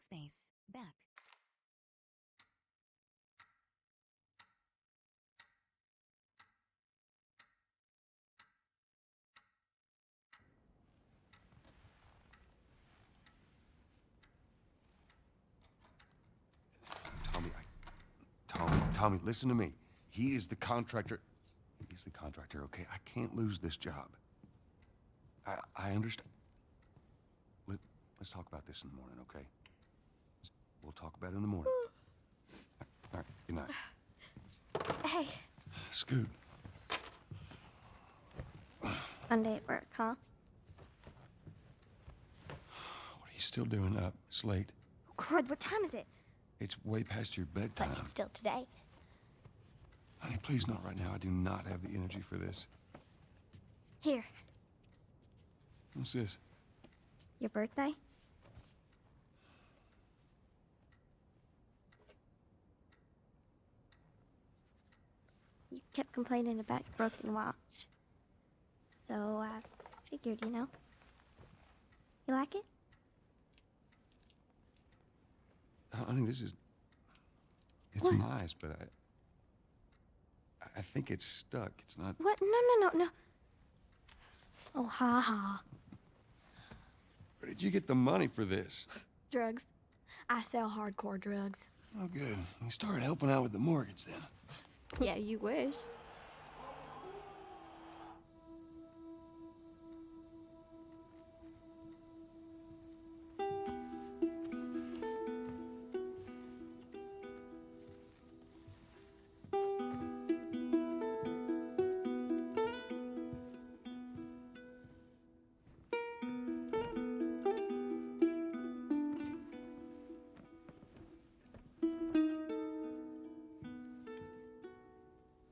Backspace. Back. Tommy, listen to me. He is the contractor. He's the contractor, okay? I can't lose this job. I understand. Let's talk about this in the morning, okay? We'll talk about it in the morning. All right, good night. Hey. Scoot. Monday at work, huh? What are you still doing up? It's late. Oh, crud, what time is it? It's way past your But bedtime. it's still today. Honey, please not right now. I do not have the energy for this. Here, What's this? your birthday? You kept complaining about your broken watch. So I figured, you know. You like it? Honey, this is... It's What? nice, but I think it's stuck. It's not... What? No. Oh, ha ha. Where did you get the money for this? Drugs. I sell hardcore drugs. Oh, good. You started helping out with the mortgage then. Yeah, you wish.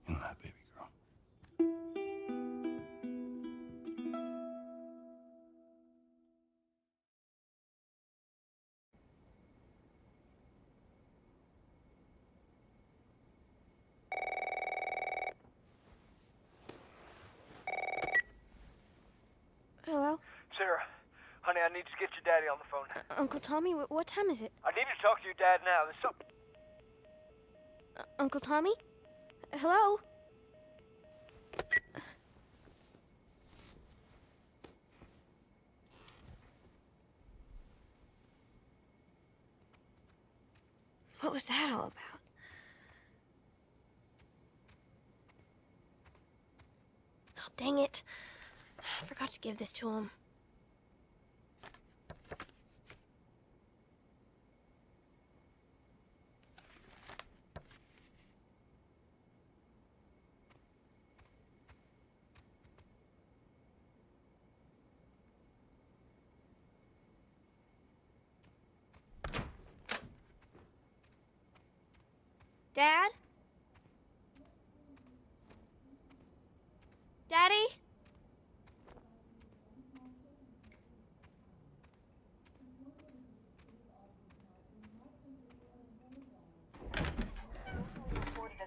Good night, baby girl. Hello? Sarah, honey, I need to get your daddy on the phone. Uncle Tommy, what time is it? I need to talk to your dad now. There's something... Uncle Tommy? Hello? What was that all about? Oh, dang it. I forgot to give this to him. Dad? Daddy?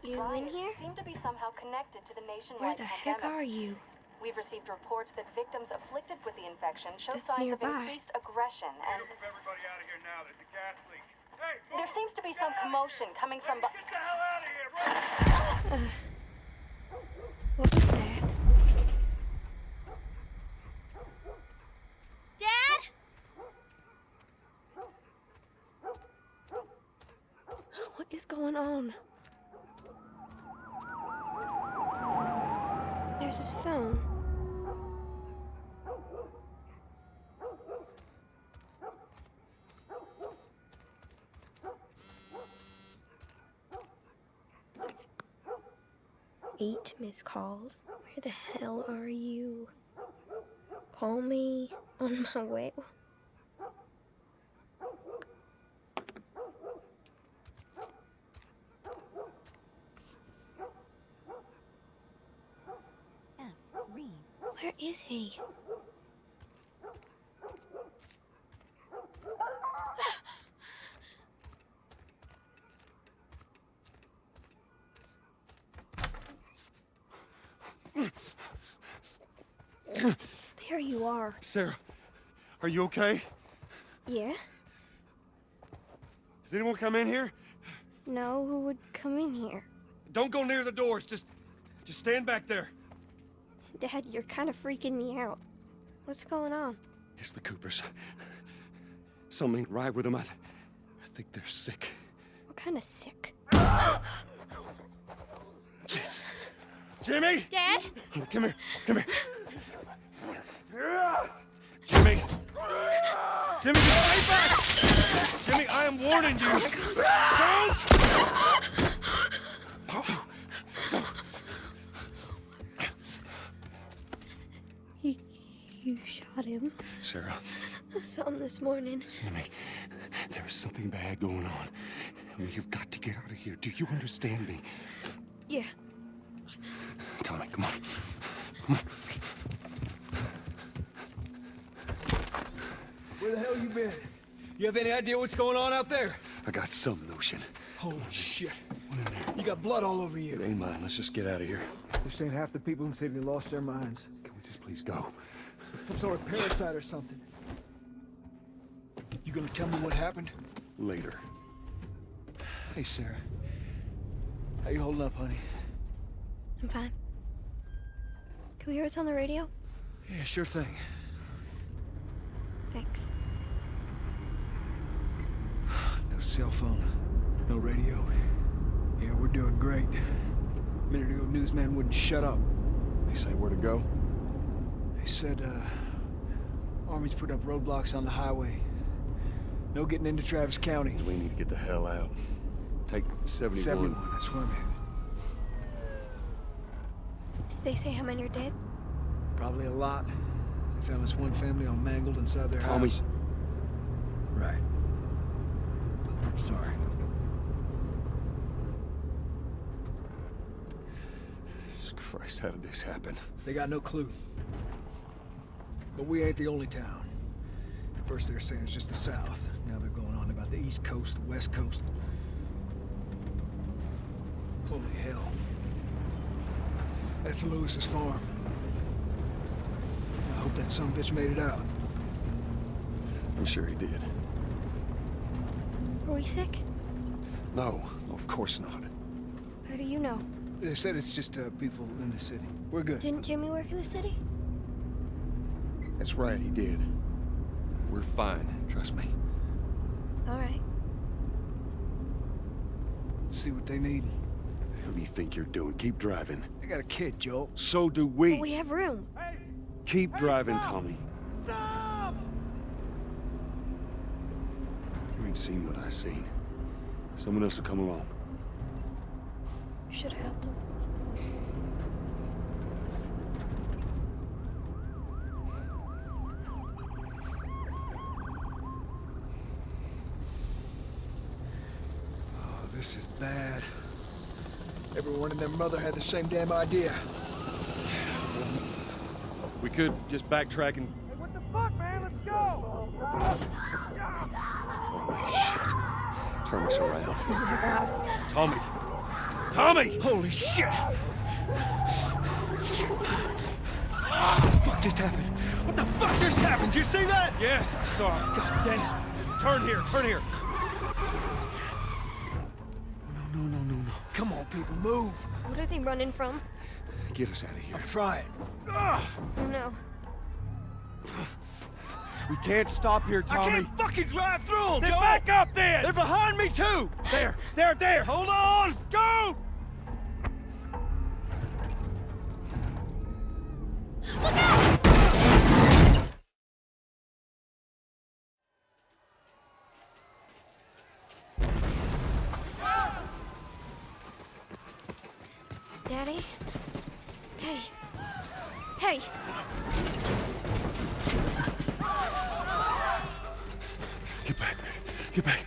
You in here? Seem to be somehow connected to the Where nationwide the heck pandemic. are you? We've received reports that victims afflicted with the infection show That's signs nearby. of increased aggression, and Move everybody out of here now. There's a gas leak. Hey, move! there seems to be some commotion coming from. Get the hell out of here, right? What was that? Dad? What is going on? There's his phone. Eight missed calls. Where the hell are you? Call me on my way. F. Read. Where is he? There you are. Sarah, are you okay? Yeah? Does anyone come in here? No, who would come in here? Don't go near the doors. Just stand back there. Dad, you're kind of freaking me out. What's going on? It's the Coopers. Something ain't right with them. I think they're sick. What kind of sick? Jeez. Jimmy! Dad? Come here. Come here. Jimmy! Jimmy, just stay back! Jimmy, I am warning you. Don't! You shot him. Sarah, I saw him this morning. listen to me. There is something bad going on. We have got to get out of here. Do you understand me? Yeah. Tommy, come on. Come on. Where the hell you been? You have any idea what's going on out there? I got some notion. Holy shit. You got blood all over It you. ain't mine. Let's just get out of here. This ain't half the people in the city lost their minds. Can we just please go? Some sort of parasite or something. You gonna tell me what happened? Later. Hey, Sarah. How you holding up, honey? I'm fine. Can we hear us on the radio? Yeah, sure thing. Thanks. No cell phone. No radio. Yeah, we're doing great. A minute ago, newsman wouldn't shut up. They say where to go? They said, Army's put up roadblocks on the highway. No getting into Travis County. We need to get the hell out. Take 71. 71, that's where I'm headed. Did they say how many are dead? Probably a lot. They found this one family all mangled inside their Tommy. house. Right. I'm sorry. Jesus Christ, how did this happen? They got no clue. But we ain't the only town. At first they were saying it's just the south. Now they're going on about the east coast, the west coast. Holy hell. That's Lewis's farm. I hope that son-of-a-bitch made it out. I'm sure he did. Were we sick? No, of course not. How do you know? They said it's just people in the city. We're good. Didn't Jimmy work in the city? That's right, he did. We're fine, trust me. All right. Let's see what they need. Who do you think you're doing? Keep driving. They got a kid, Joel. So do we. But we have room. Keep driving, Tommy. Stop! You ain't seen what I seen. Someone else will come along. You should have helped him. Oh, this is bad. Everyone and their mother had the same damn idea. We could just backtrack and... Hey, what the fuck, man? Let's go! Holy shit. Turn us around. Oh my God. Tommy! Tommy! Holy shit! What the fuck just happened? What the fuck just happened? Did you see that? Yes, I saw it. God damn. Turn here, turn here. No. Come on, people, move. What are they running from? Get us out of here. I'm trying. Oh no. We can't stop here, Tommy. I can't fucking drive through them, Then Joel! back up then! They're behind me, too! There! Hold on! Go! Daddy? Hey. Hey! Get back. Get back.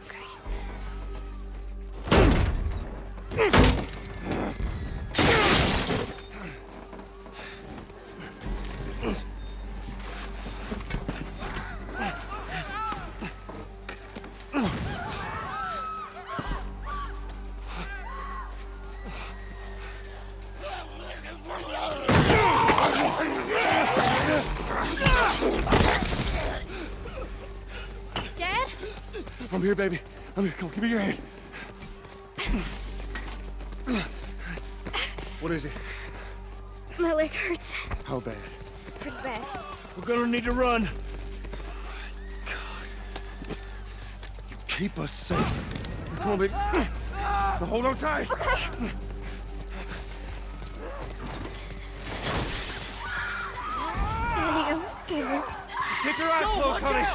Okay. I'm here, baby. I'm here. Come on, give me your hand. What is it? My leg hurts. How bad? Pretty bad. We're gonna need to run. Keep us safe. Come on, baby. Now hold on tight. Okay. Daddy, I'm scared. Just keep your eyes closed, honey.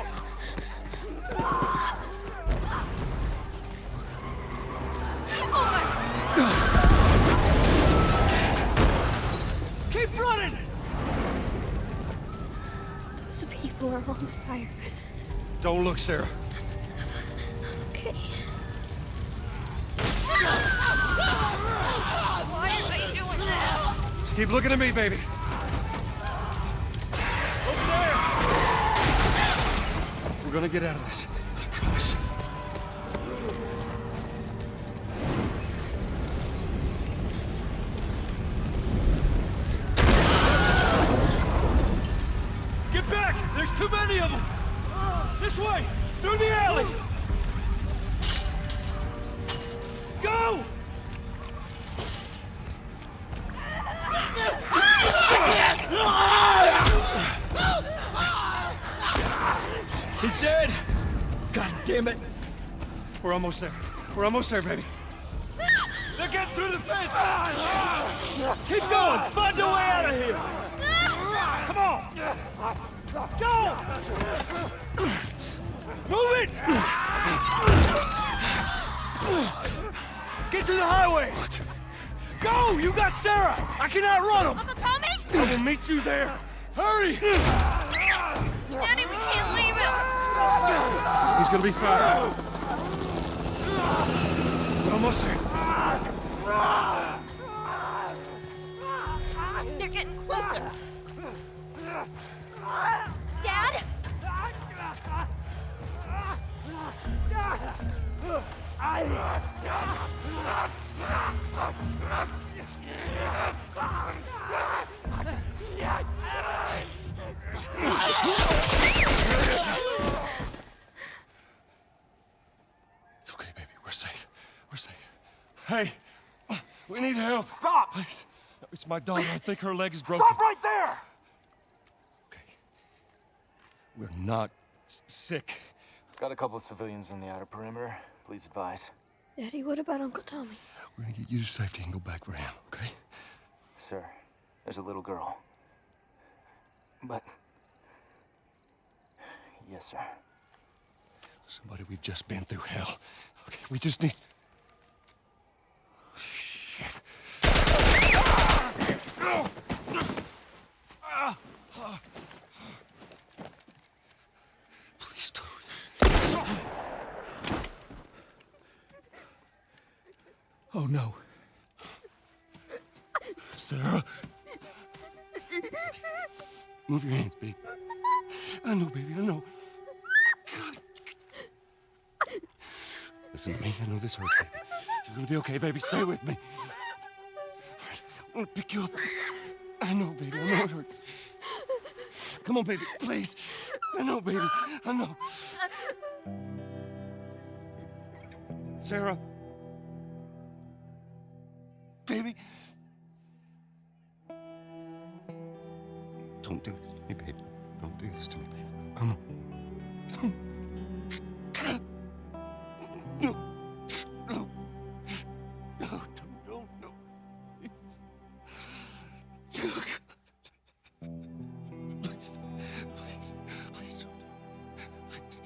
Keep running! Those people are on fire. Don't look, Sarah. Okay. Why are they doing that? Just keep looking at me, baby. Over there! We're gonna get out of this. I promise. Get back! There's too many of them! This way! Through the alley! Go! He's dead! God damn it! We're almost there. We're almost there, baby. They're getting through the fence! Keep going! Find a way out of here! Come on! Go! Move it! Get to the highway! Go! You got Sarah! I can outrun them! Uncle Tommy? I will meet you there! Hurry! Daddy, we can't leave him! He's gonna be fine. We're almost there. They're getting closer. Dad? It's okay, baby. We're safe. We're safe. Hey, we need help. Stop! Please. It's my daughter. I think her leg is broken. Stop right there! Okay. We're not sick. Got a couple of civilians in the outer perimeter. Please advise. Daddy, what about Uncle Tommy? We're gonna get you to safety and go back for him, okay? Sir, there's a little girl. But... Yes, sir. Somebody, we've just been through hell. Okay, we just need... Shit. Please don't. Oh no. Sarah. Move your hands, baby. I know, baby, I know. God. Listen to me. I know this hurts, baby. You're gonna be okay, baby. Stay with me. All right, I'm gonna pick you up. I know, baby. I know it hurts. Come on, baby. Please. I know, baby. I know. Sarah. Baby. Don't do this to me, baby. Don't do this to me, baby. Come on. No. No. No, no, please. Please, please, please don't. Please.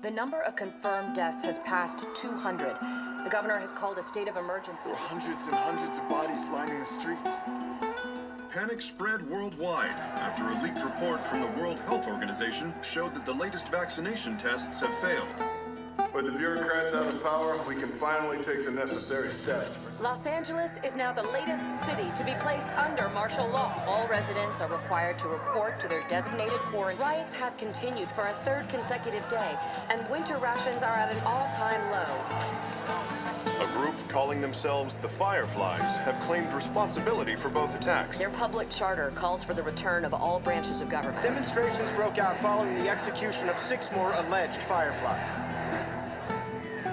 The number of confirmed deaths has passed 200. The governor has called a state of emergency. There are hundreds and hundreds of bodies lining the streets. Panic spread worldwide after a leaked report from the World Health Organization showed that the latest vaccination tests have failed. With the bureaucrats out of power, we can finally take the necessary steps. Los Angeles is now the latest city to be placed under martial law. All residents are required to report to their designated quarantine. Riots have continued for a third consecutive day, and winter rations are at an all-time low. A group calling themselves the Fireflies, have claimed responsibility for both attacks. Their public charter calls for the return of all branches of government. Demonstrations broke out following the execution of 6 more alleged Fireflies.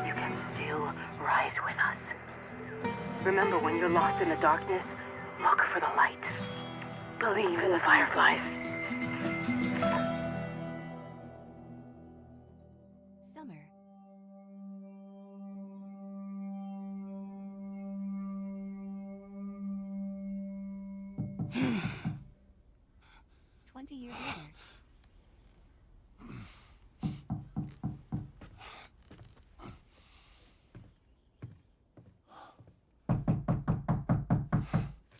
You can still rise with us. Remember, when you're lost in the darkness, look for the light. Believe in the Fireflies. Summer. Years later.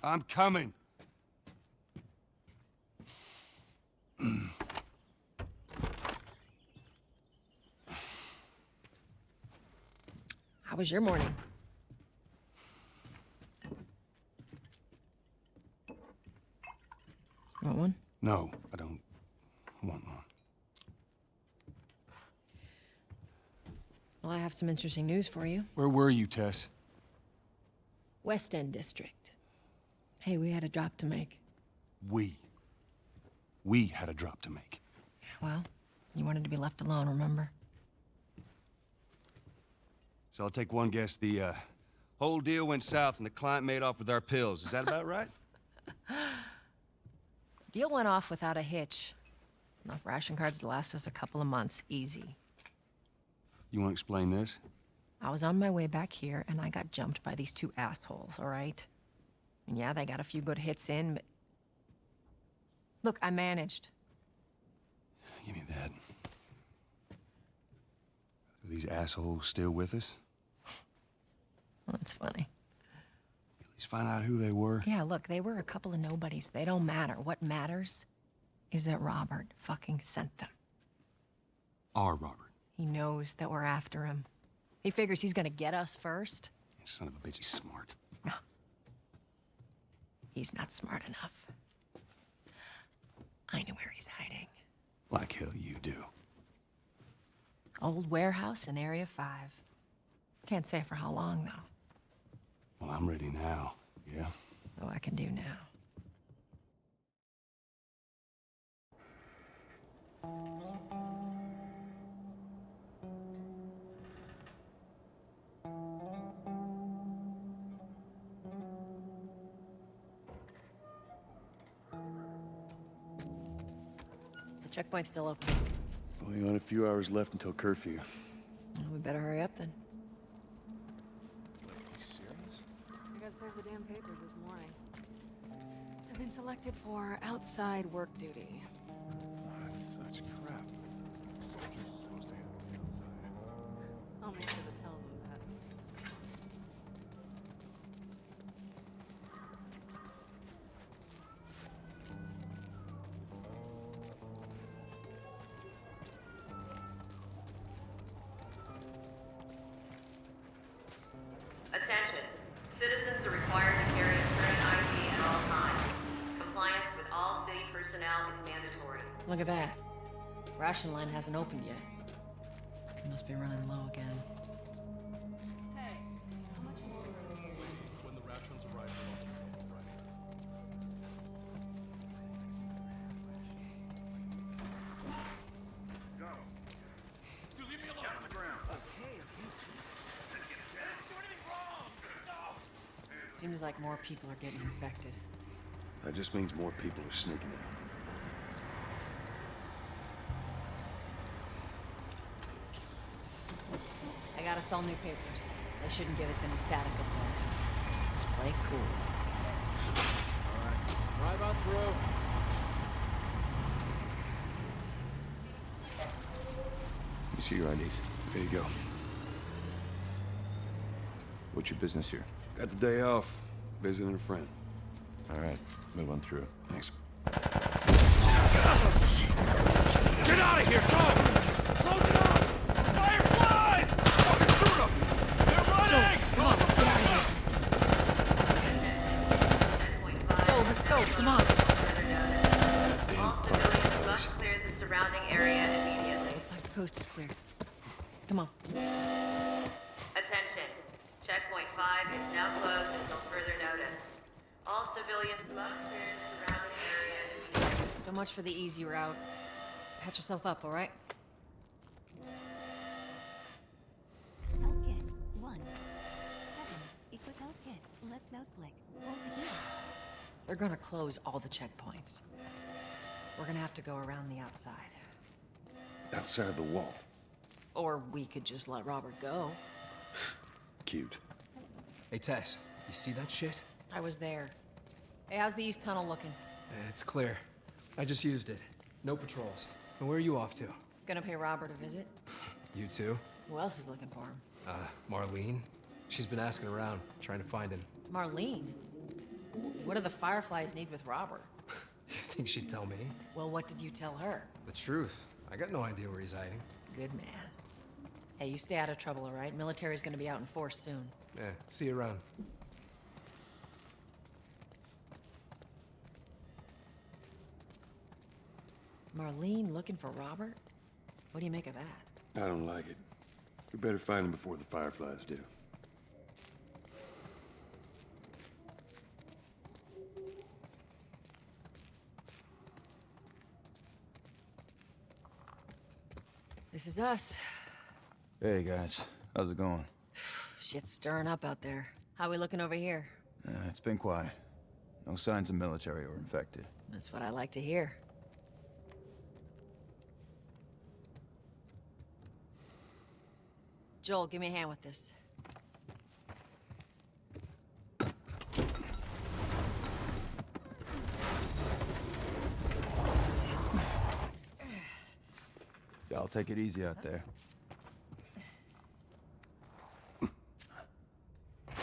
I'm coming. How was your morning? Want one? No, I don't want one. Well, I have some interesting news for you. Where were you, Tess? West End District. Hey, we had a drop to make. We had a drop to make. Well, you wanted to be left alone, remember? So I'll take one guess. The whole deal went south and the client made off with our pills. Is that about right? Deal went off without a hitch. Enough ration cards to last us a couple of months, easy. You want to explain this? I was on my way back here, and I got jumped by these 2 assholes, all right? And yeah, they got a few good hits in, but... Look, I managed. Give me that. Are these assholes still with us? That's funny. At least find out who they were. Yeah, look, they were a couple of nobodies. They don't matter. What matters is that Robert fucking sent them. Our Robert. He knows that we're after him. He figures he's gonna get us first. Son of a bitch, he's smart. No. He's not smart enough. I know where he's hiding. Like hell you do. Old warehouse in Area 5. Can't say for how long, though. Well, I'm ready now, yeah? Oh, I can do now. The checkpoint's still open. Only got a few hours left until curfew. Well, we better hurry up then. Are you serious? I got served the damn papers this morning. I've been selected for outside work duty. That's such crap. Soldiers are supposed to handle the outside. I'll make sure to tell them that. Attention. Citizens are required to carry a current ID at all times. Compliance with all city personnel is mandatory. Look at that. Ration line hasn't opened yet. It must be running low again. Hey, how much longer are we? When the rations arrive, we'll Friday. Go. You leave me alone. Down on the ground. Okay, Jesus. I didn't do anything wrong. No. Seems like more people are getting infected. That just means more people are sneaking in. I got us all new papers. They shouldn't give us any static up there. Just play cool. All right. Drive on through. You see your IDs. There you go. What's your business here? Got the day off. Visiting a friend. All right, move on through. Thanks. Get out of here, Tom! Close it up! Fireflies! Fucking shoot them! They're running! Come on, let's get out of here. Go, let's go, come on. All civilians must clear the surrounding area immediately. Looks like the coast is clear. Come on. Attention. Checkpoint 5 is now closed until further notice. All civilians must stay in the surrounding area. So much for the easy route. Patch yourself up, all right? Health kit. 1. 7. Equip health kit. Left mouse click. Hold to heal. They're gonna close all the checkpoints. We're gonna have to go around the outside. Outside of the wall. Or we could just let Robert go. Cute. Hey, Tess, you see that shit? I was there. Hey, how's the east tunnel looking? It's clear. I just used it. No patrols. And where are you off to? Gonna pay Robert a visit? You too? Who else is looking for him? Marlene. She's been asking around, trying to find him. Marlene? What do the Fireflies need with Robert? You think she'd tell me? Well, what did you tell her? The truth. I got no idea where he's hiding. Good man. Hey, you stay out of trouble, all right? Military's gonna be out in force soon. Yeah, see you around. Marlene looking for Robert? What do you make of that? I don't like it. We better find him before the Fireflies do. This is us. Hey, guys. How's it going? Shit's stirring up out there. How we looking over here? It's been quiet. No signs of military or infected. That's what I like to hear. Joel, give me a hand with this. Y'all take it easy out there.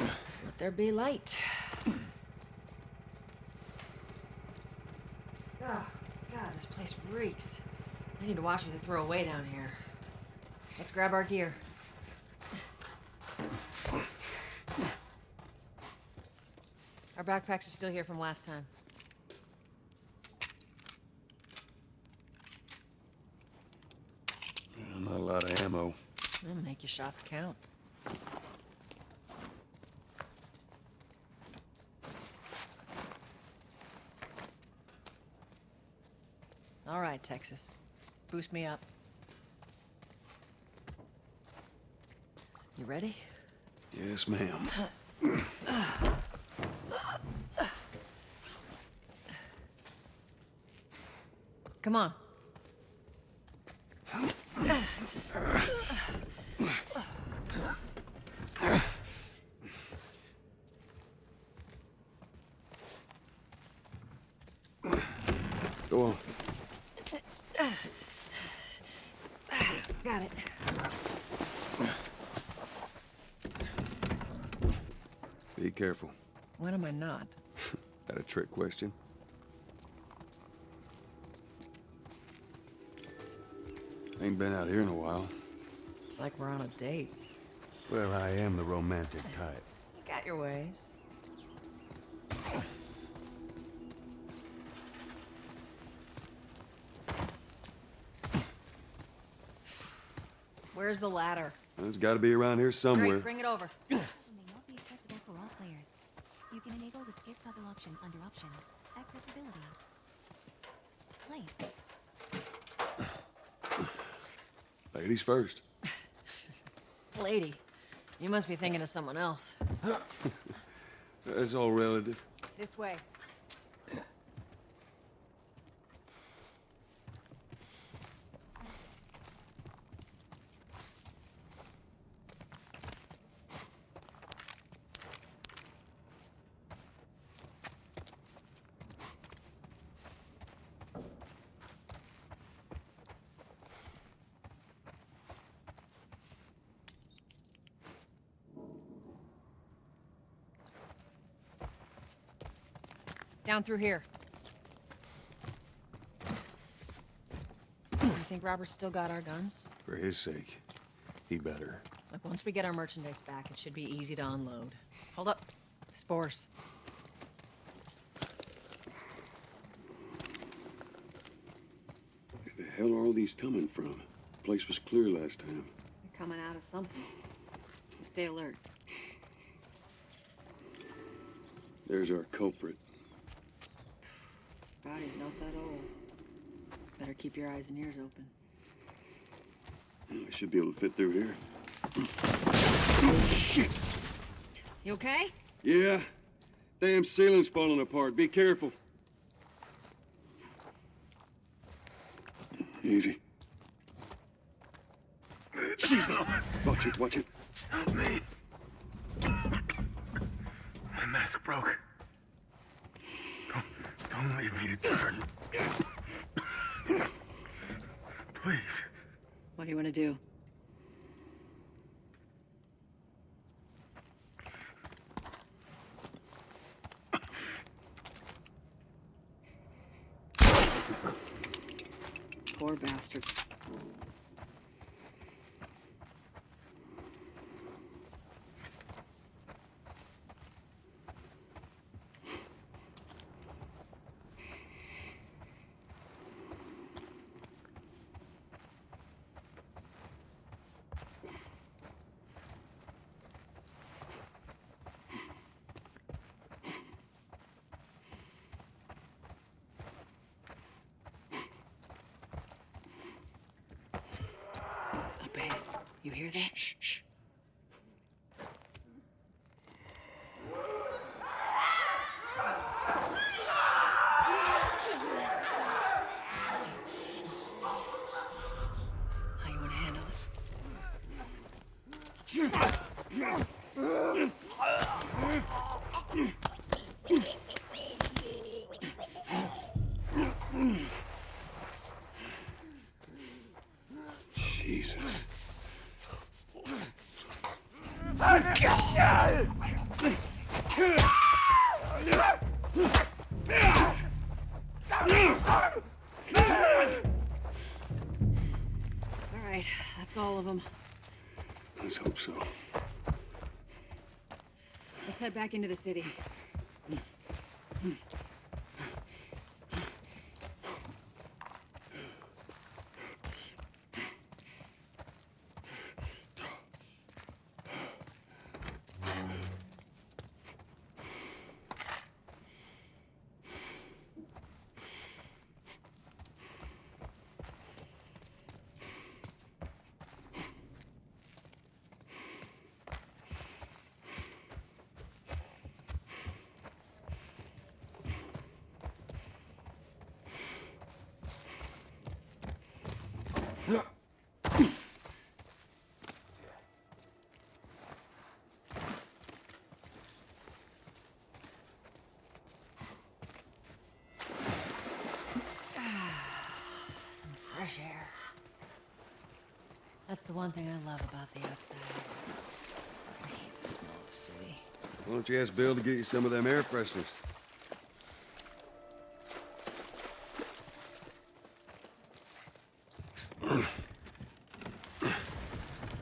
Let there be light. Oh, God, this place reeks. I need to watch what they throw away down here. Let's grab our gear. Our backpacks are still here from last time. Not a lot of ammo. Well, make your shots count. All right, Texas. Boost me up. You ready? Yes, ma'am. Come on. Go on. Got it. Be careful. When am I not? That a trick question? Ain't been out here in a while. It's like we're on a date. Well, I am the romantic type. You got your ways. Where's the ladder? It's got to be around here somewhere. Great, bring it over. May not be accessible for all players. You can enable the skip puzzle option under options. Accessibility. Place. Ladies first. Lady, you must be thinking of someone else. That's all relative. This way. Down through here. You think Robert's still got our guns? For his sake, he better. Look, once we get our merchandise back, it should be easy to unload. Hold up. Spores. Where the hell are all these coming from? The place was clear last time. You're coming out of something. Stay alert. There's our culprit. Body's not that old. Better keep your eyes and ears open. I should be able to fit through here. Oh, shit! You okay? Yeah. Damn ceiling's falling apart. Be careful. Easy. Jesus! Watch it, watch it. Help me. My mask broke. Don't leave me to turn. Please. What do you want to do? Poor bastard. You hear that? Shh, shh. How you want to handle it? Jesus. All right, that's all of them. Let's hope so. Let's head back into the city. Fresh air. That's the one thing I love about the outside. I hate the smell of the city. Why don't you ask Bill to get you some of them air fresheners?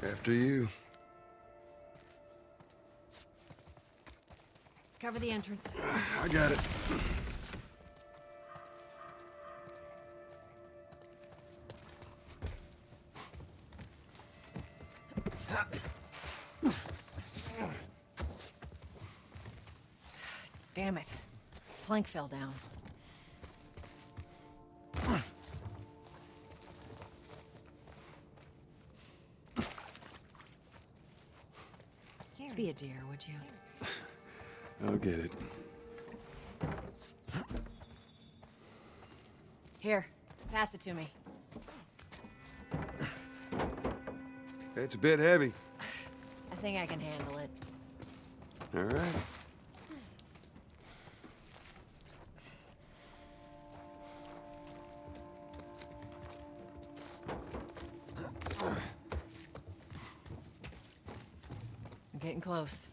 After you. Cover the entrance. I got it. Damn it. Plank fell down. Be a dear, would you? I'll get it. Here, pass it to me. It's a bit heavy. I think I can handle it. All right. I'm getting close.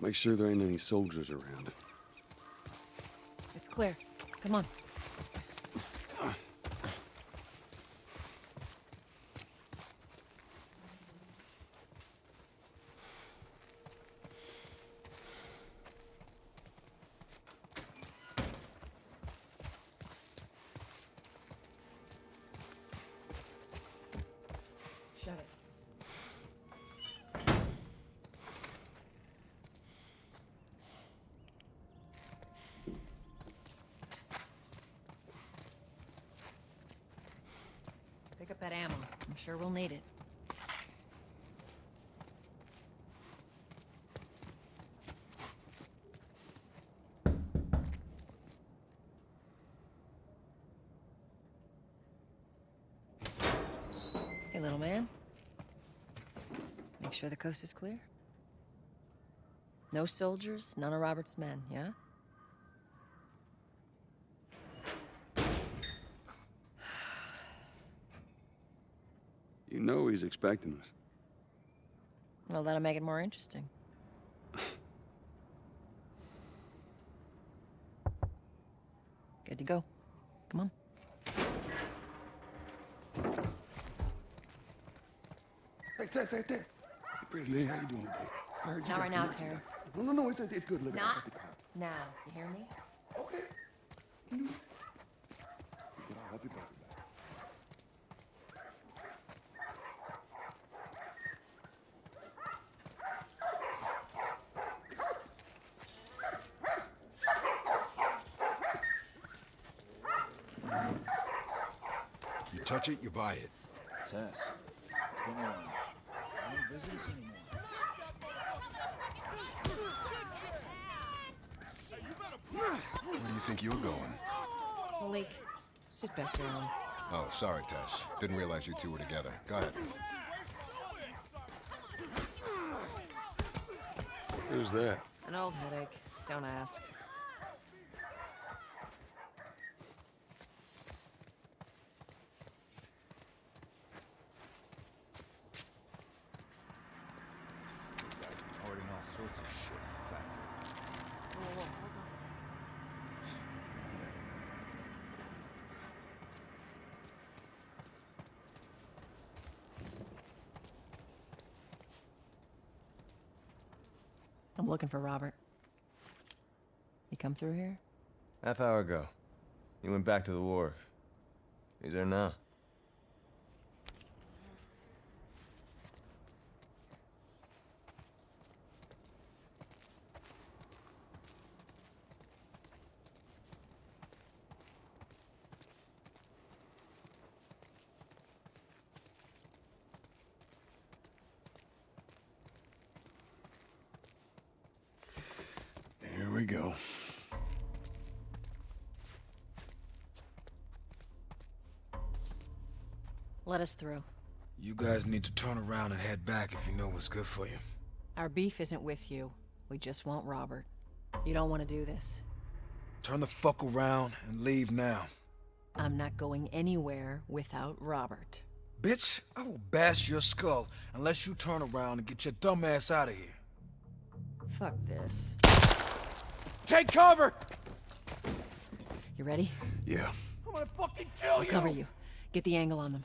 Make sure there ain't any soldiers around. It's clear. Come on. sure we'll need it. Hey, little man. Make sure the coast is clear. No soldiers, none of Robert's men, yeah? You know he's expecting us. Well, that'll make it more interesting. Good to go. Come on. Hey, Tess. Pretty lady, how you doing today? I heard you Not got right some now, work you Terrence. got. No, it's good. Look, Not I got the crowd. now. You hear me? Okay. I'll be back. You touch it, you buy it. Tess, come on. You don't visit us anymore. Where do you think you're going? Malik, sit back down. Oh, sorry, Tess. Didn't realize you two were together. Go ahead. Who's that? An old headache. Don't ask. Hoarding all sorts of shit in the factory. Whoa, hold on. I'm looking for Robert. You come through here? Half hour ago. He went back to the wharf. He's there now. Here we go. Let us through. You guys need to turn around and head back if you know what's good for you. Our beef isn't with you. We just want Robert. You don't want to do this. Turn the fuck around and leave now. I'm not going anywhere without Robert. Bitch, I will bash your skull unless you turn around and get your dumb ass out of here. Fuck this. Take cover! You ready? Yeah. I'm gonna fucking kill I'll cover you. Get the angle on them.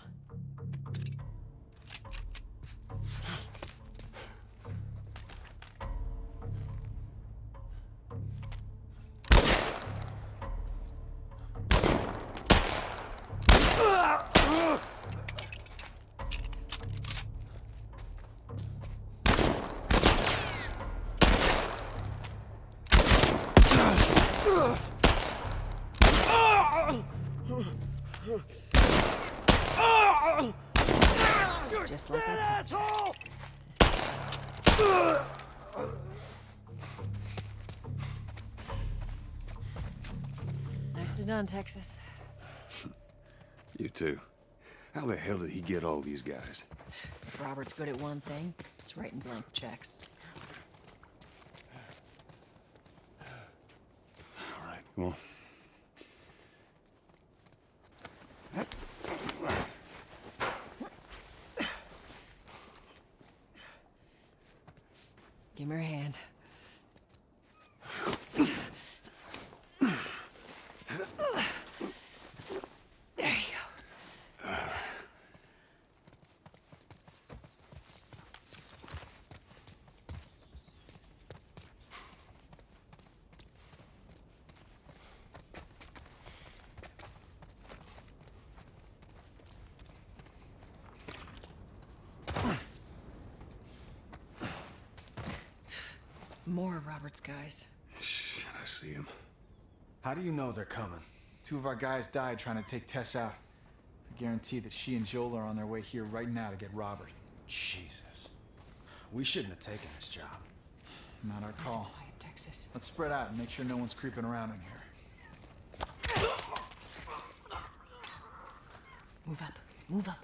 Just like I told you. Nicely done, Texas. You too. How the hell did he get all these guys? If Robert's good at one thing, it's writing blank checks. All right, come on. Give me your hand. There you go. More of Robert's guys. Shit, I see him. How do you know they're coming? Two of our guys died trying to take Tess out. I guarantee that she and Joel are on their way here right now to get Robert. Jesus. We shouldn't have taken this job. Not our call. Quiet, Texas. Let's spread out and make sure no one's creeping around in here. Move up. Move up.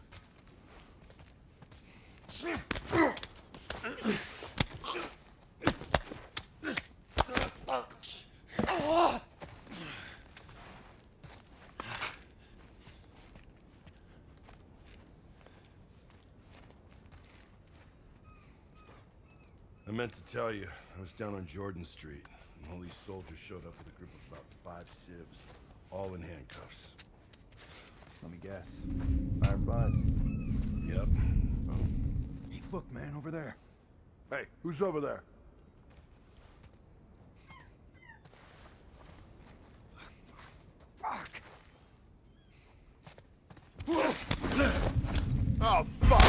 I meant to tell you, I was down on Jordan Street, and all these soldiers showed up with a group of about 5 civs, all in handcuffs. Let me guess. Fireflies? Yep. Look, man, over there. Hey, who's over there? Fuck! Oh, fuck!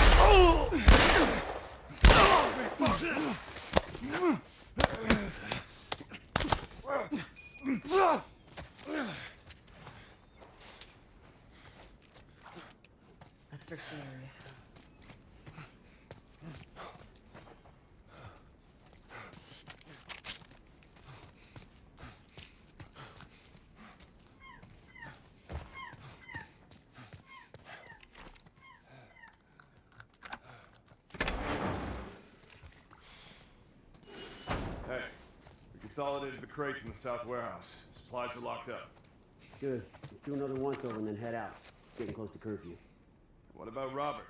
Let's search the area. Hey, we consolidated the crates in the south warehouse. Supplies are locked up. Good. Let's do another once-over and then head out. It's getting close to curfew. What about Robert?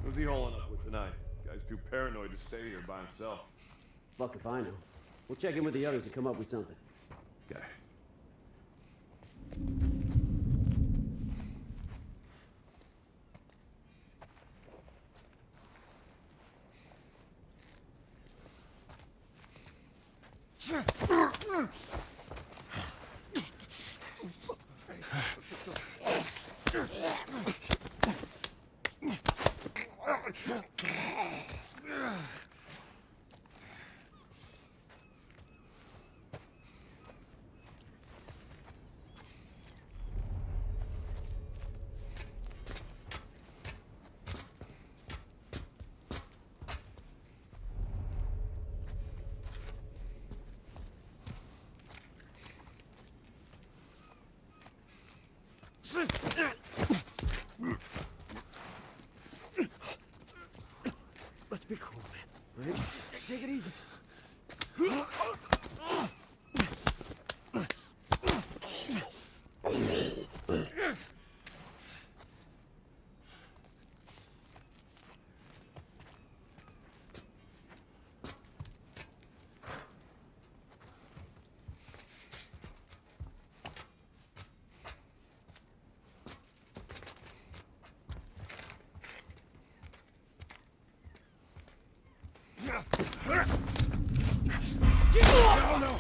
Who's he holing up with tonight? Guy's too paranoid to stay here by himself. Fuck if I know. We'll check in with the others and come up with something. Okay. Let's be cool, man. Right? Take it easy.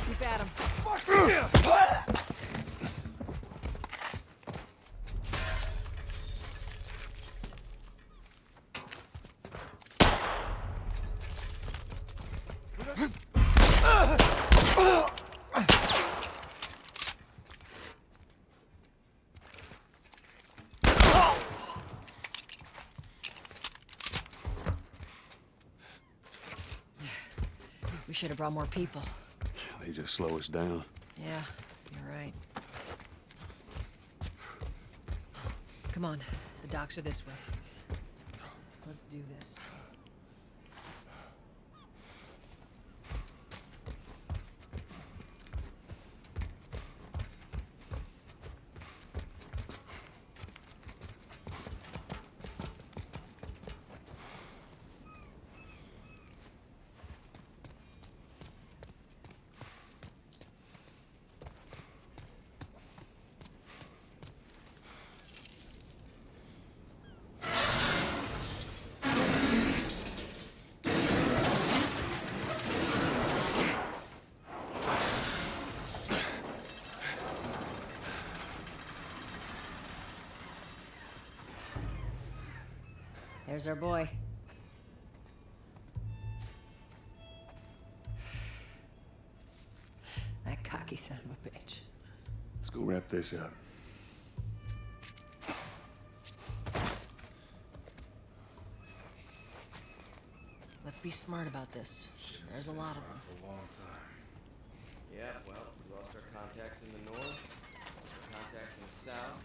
Keep at him. We should have brought more people. They just slow us down. Yeah, you're right. Come on, the docks are this way. Let's do this. There's our boy. That cocky son of a bitch. Let's go wrap this up. be smart about this. There's a lot of them. For a long time. Yeah, well, we lost our contacts in the north, our contacts in the south.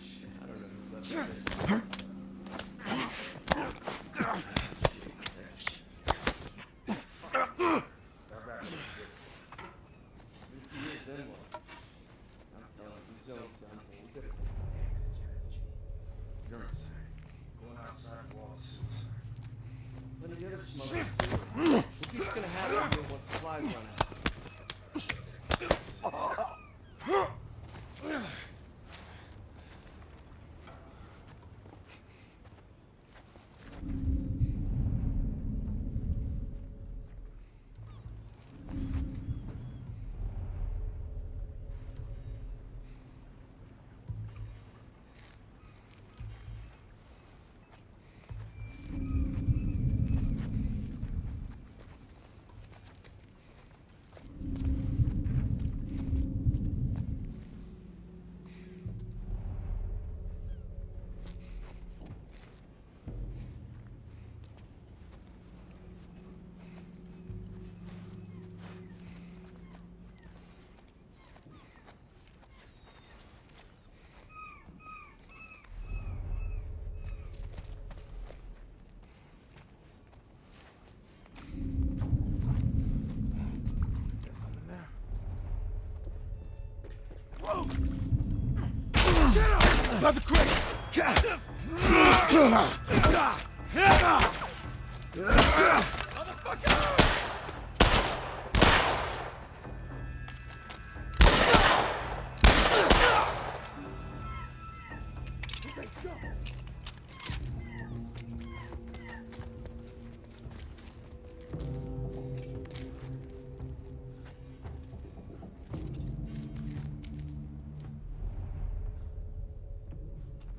Shit, I don't know who left out there. Going outside the walls is suicide. When are the other smugglers doing? Well, he's gonna have to deal once supplies run out. By the crate!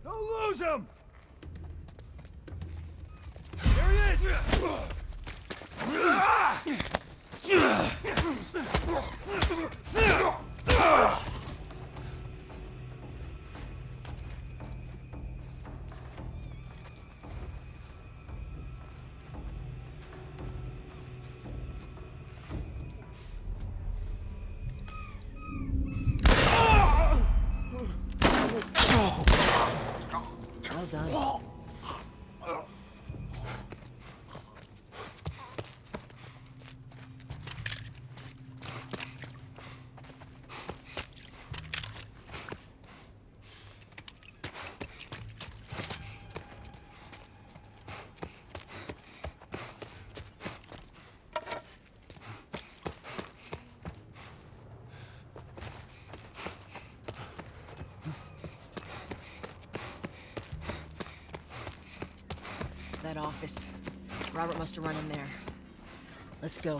Don't lose him! There he is! Well done. That office. Robert must have run in there. Let's go.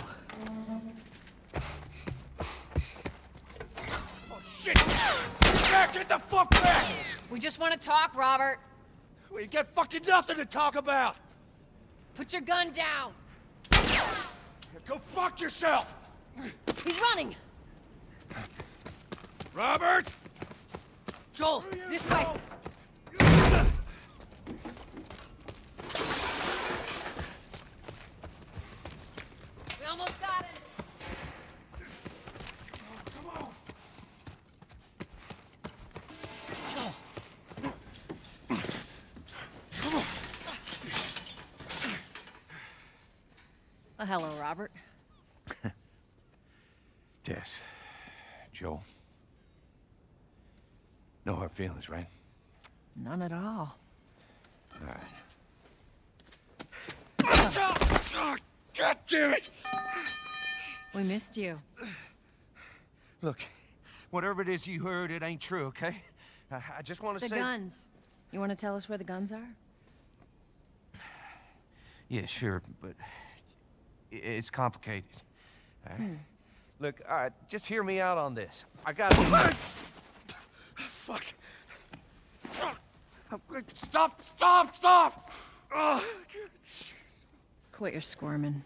Oh, shit! Get back! Get the fuck back! We just want to talk, Robert. We got fucking nothing to talk about! Put your gun down. Go fuck yourself! He's running! Robert! Joel, this way! We almost got him! Come on! Joel! Well, hello, Robert. Tess. Joel. No hard feelings, right? None at all. All right. God damn it! We missed you. Look, whatever it is you heard, it ain't true, okay? I just want to The say... guns. You want to tell us where the guns are? Yeah, sure, but it's complicated. All right? Look, all right, just hear me out on this. I got... Fuck. Stop! Stop! Stop! Quit your squirming.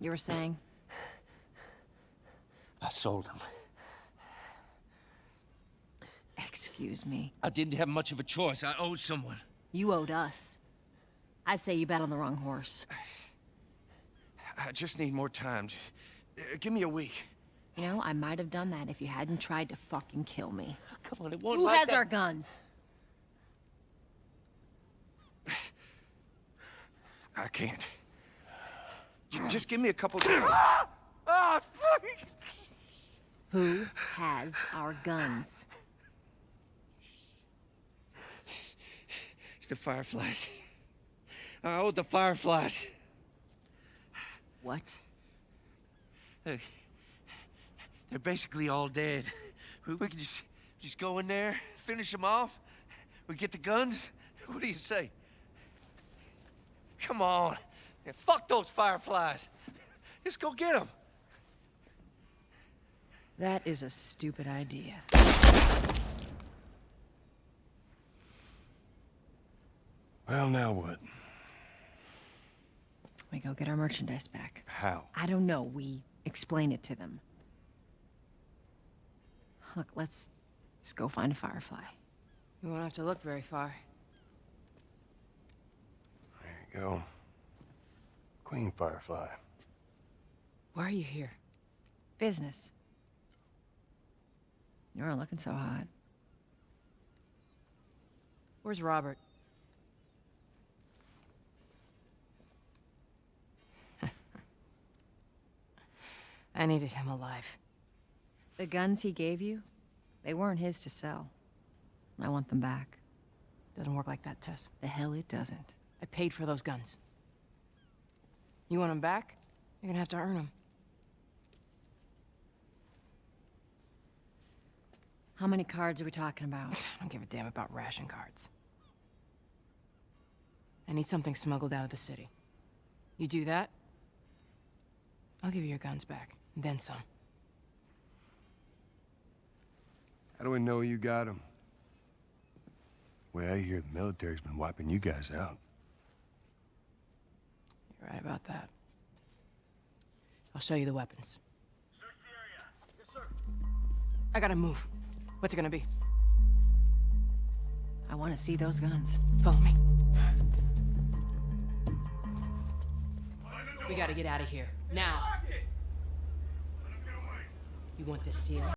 You were saying? I sold him. Excuse me. I didn't have much of a choice. I owed someone. You owed us. I'd say you bet on the wrong horse. I just need more time. Give me a week. You know, I might have done that if you hadn't tried to fucking kill me. Come on, it won't Who like has that. our guns? I can't. Just give me a couple days. Who has our guns? It's the Fireflies. I owe the Fireflies. What? They're basically all dead. We could just go in there, finish them off. We get the guns. What do you say? Come on. Yeah, fuck those Fireflies. Let's go get them. That is a stupid idea. Well, now what? We go get our merchandise back. How? I don't know. We explain it to them. Look, let's go find a Firefly. You won't have to look very far. There you go. Queen Firefly. Why are you here? Business. You aren't looking so hot. Where's Robert? I needed him alive. The guns he gave you, they weren't his to sell. I want them back. Doesn't work like that, Tess. The hell it doesn't. I paid for those guns. You want them back? You're gonna have to earn them. How many cards are we talking about? I don't give a damn about ration cards. I need something smuggled out of the city. You do that, I'll give you your guns back, and then some. How do we know you got them? Well, I hear the military's been wiping you guys out. You're right about that. I'll show you the weapons. Yes, sir. I gotta move. What's it gonna be? I want to see those guns. Follow me. We gotta get out of here. Now. You want this deal?